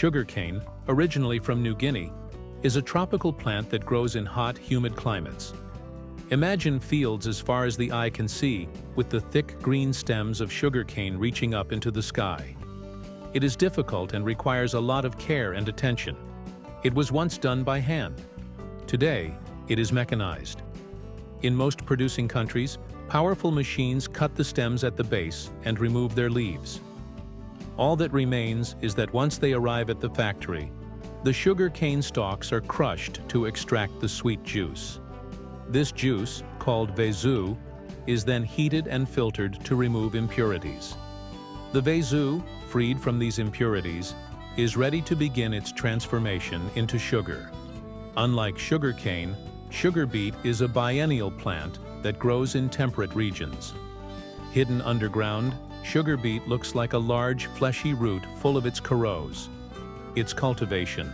Sugarcane, originally from New Guinea, is a tropical plant that grows in hot, humid climates. Imagine fields as far as the eye can see, with the thick green stems of sugarcane reaching up into the sky. It is difficult and requires a lot of care and attention. It was once done by hand. Today, it is mechanized. In most producing countries, powerful machines cut the stems at the base and remove their leaves. All that remains is that once they arrive at the factory, the sugarcane stalks are crushed to extract the sweet juice. This juice, called vezou, is then heated and filtered to remove impurities. The vezou, freed from these impurities, is ready to begin its transformation into sugar. Unlike sugarcane, sugar beet is a biennial plant that grows in temperate regions. Hidden underground, sugar beet looks like a large, fleshy root full of its corros. Its cultivation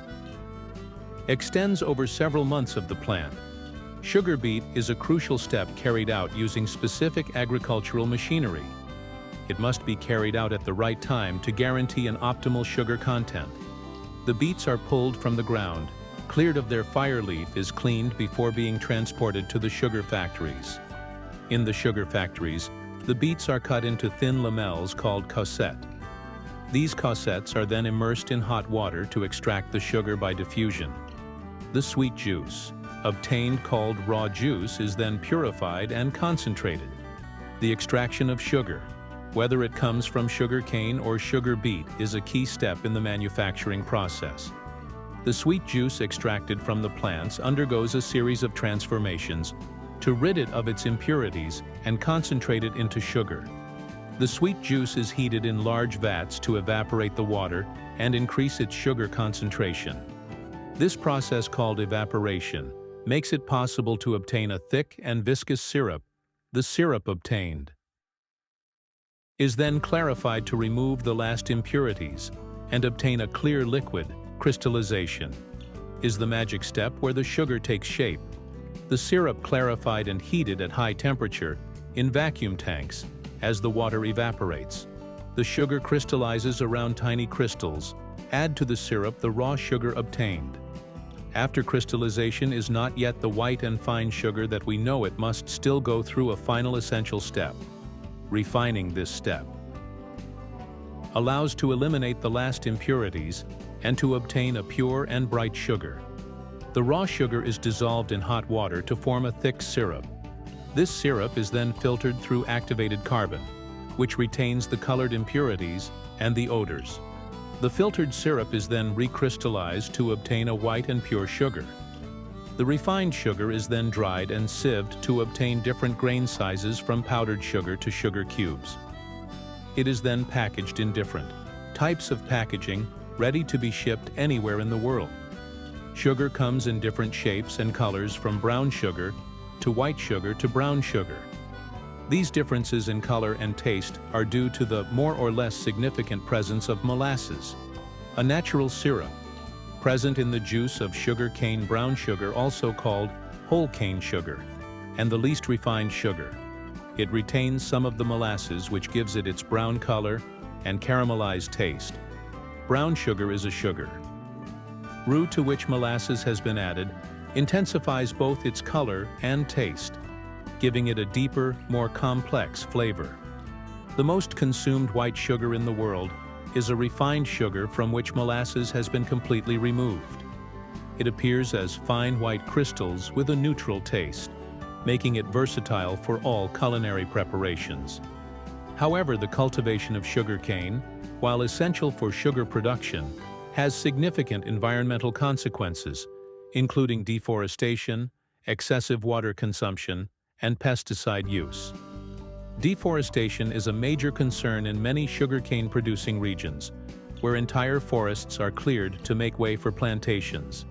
extends over several months of the plant. Sugar beet is a crucial step carried out using specific agricultural machinery. It must be carried out at the right time to guarantee an optimal sugar content. The beets are pulled from the ground, cleared of their fire leaf is cleaned before being transported to the sugar factories. In the sugar factories, the beets are cut into thin lamelles called cossettes. These cossettes are then immersed in hot water to extract the sugar by diffusion. The sweet juice, obtained called raw juice, is then purified and concentrated. The extraction of sugar, whether it comes from sugarcane or sugar beet, is a key step in the manufacturing process. The sweet juice extracted from the plants undergoes a series of transformations to rid it of its impurities and concentrate it into sugar. The sweet juice is heated in large vats to evaporate the water and increase its sugar concentration. This process, called evaporation, makes it possible to obtain a thick and viscous syrup. The syrup obtained is then clarified to remove the last impurities and obtain a clear liquid. Crystallization is the magic step where the sugar takes shape. The syrup clarified and heated at high temperature in vacuum tanks. As the water evaporates, the sugar crystallizes around tiny crystals. Add to the syrup the raw sugar obtained. After crystallization is not yet the white and fine sugar that we know it must still go through a final essential step. Refining this step allows to eliminate the last impurities and to obtain a pure and bright sugar. The raw sugar is dissolved in hot water to form a thick syrup. This syrup is then filtered through activated carbon, which retains the colored impurities and the odors. The filtered syrup is then recrystallized to obtain a white and pure sugar. The refined sugar is then dried and sieved to obtain different grain sizes from powdered sugar to sugar cubes. It is then packaged in different types of packaging, ready to be shipped anywhere in the world. Sugar comes in different shapes and colors, from brown sugar to white sugar to brown sugar. These differences in color and taste are due to the more or less significant presence of molasses, a natural syrup, present in the juice of sugarcane. Brown sugar, also called whole cane sugar, and the least refined sugar. It retains some of the molasses, which gives it its brown color and caramelized taste. Brown sugar is a sugar roux to which molasses has been added, intensifies both its color and taste, giving it a deeper, more complex flavor. The most consumed white sugar in the world is a refined sugar from which molasses has been completely removed. It appears as fine white crystals with a neutral taste, making it versatile for all culinary preparations. However, the cultivation of sugarcane, while essential for sugar production, has significant environmental consequences, including deforestation, excessive water consumption, and pesticide use. Deforestation is a major concern in many sugarcane-producing regions, where entire forests are cleared to make way for plantations.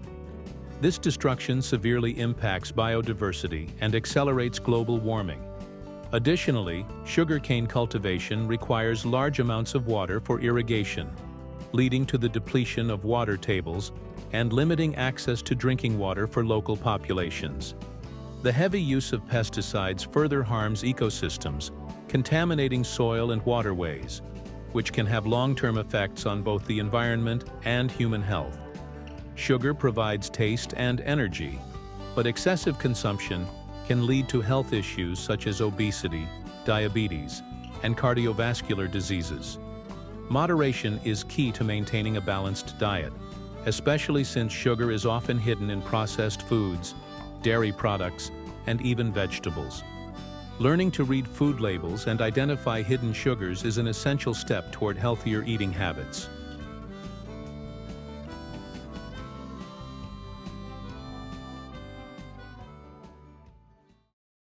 This destruction severely impacts biodiversity and accelerates global warming. Additionally, sugarcane cultivation requires large amounts of water for irrigation, leading to the depletion of water tables and limiting access to drinking water for local populations. The heavy use of pesticides further harms ecosystems, contaminating soil and waterways, which can have long-term effects on both the environment and human health. Sugar provides taste and energy, but excessive consumption can lead to health issues such as obesity, diabetes, and cardiovascular diseases. Moderation is key to maintaining a balanced diet, especially since sugar is often hidden in processed foods, dairy products, and even vegetables. Learning to read food labels and identify hidden sugars is an essential step toward healthier eating habits.